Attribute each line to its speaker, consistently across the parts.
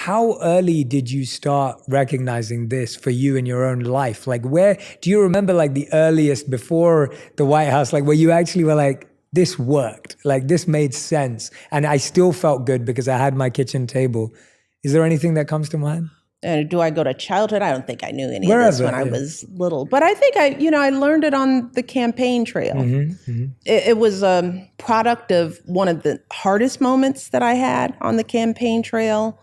Speaker 1: How early did you start recognizing this for you in your own life? Like, where do you remember like the earliest before the White House, like where you actually were like, this worked, like this made sense, and I still felt good because I had my kitchen table? Is there anything that comes to mind?
Speaker 2: Do I go to childhood? I don't think I knew any
Speaker 1: Wherever,
Speaker 2: of this when I was little, but I think I learned it on the campaign trail. It was a product of one of the hardest moments that I had on the campaign trail,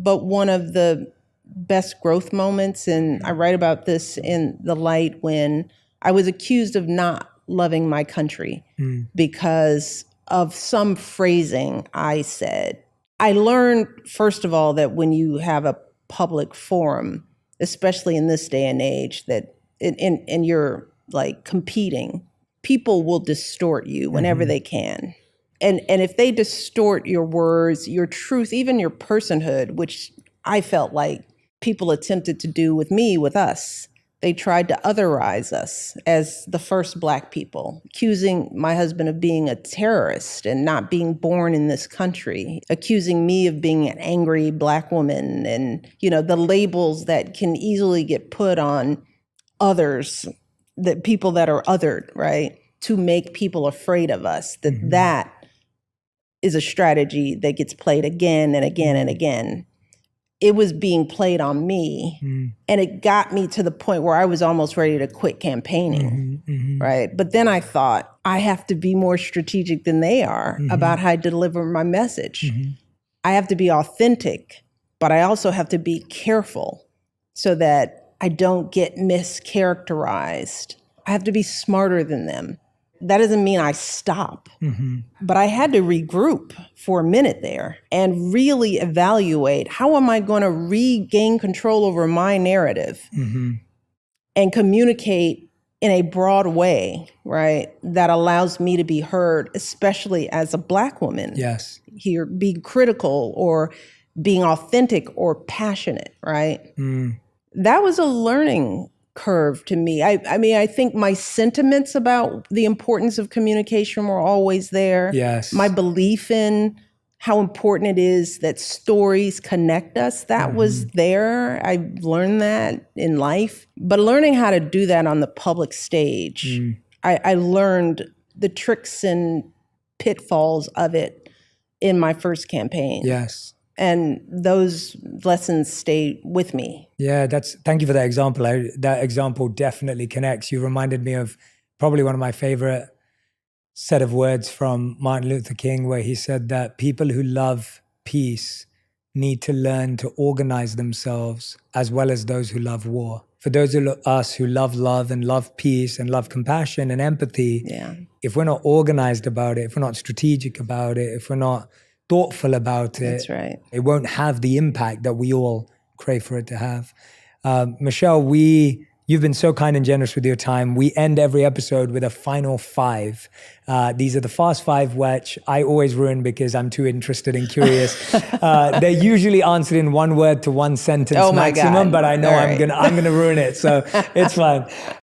Speaker 2: but one of the best growth moments. And I write about this in The Light, when I was accused of not loving my country because of some phrasing I said. I learned, first of all, that when you have a public forum, especially in this day and age, that and you're like competing, people will distort you whenever they can. And if they distort your words, your truth, even your personhood, which I felt like people attempted to do with me, with us. They tried to otherize us as the first Black people, accusing my husband of being a terrorist and not being born in this country, accusing me of being an angry Black woman, and, the labels that can easily get put on others, that people that are othered, right? To make people afraid of us, that is a strategy that gets played again and again and again. It was being played on me, and it got me to the point where I was almost ready to quit campaigning, right? But then I thought, I have to be more strategic than they are about how I deliver my message. I have to be authentic, but I also have to be careful so that I don't get mischaracterized. I have to be smarter than them. That doesn't mean I stop, but I had to regroup for a minute there and really evaluate, how am I going to regain control over my narrative and communicate in a broad way, right, that allows me to be heard, especially as a Black woman.
Speaker 1: Yes.
Speaker 2: Here, be critical or being authentic or passionate, right? That was a learning curve to me. I mean, I think my sentiments about the importance of communication were always there.
Speaker 1: Yes.
Speaker 2: My belief in how important it is that stories connect us, that was there. I learned that in life. But learning how to do that on the public stage, I learned the tricks and pitfalls of it in my first campaign.
Speaker 1: Yes.
Speaker 2: And those lessons stay with me.
Speaker 1: Yeah, thank you for that example. That example definitely connects. You reminded me of probably one of my favorite set of words from Martin Luther King, where he said that people who love peace need to learn to organize themselves as well as those who love war. For those of us who love love and love peace and love compassion and empathy, if we're not organized about it, if we're not strategic about it, if we're not thoughtful about it,
Speaker 2: that's right,
Speaker 1: it won't have the impact that we all crave for it to have. Michelle, you've been so kind and generous with your time. We end every episode with a final 5. These are the fast 5, which I always ruin because I'm too interested and curious. They're usually answered in 1 word to 1 sentence maximum, but I know I'm gonna ruin it, so it's fine.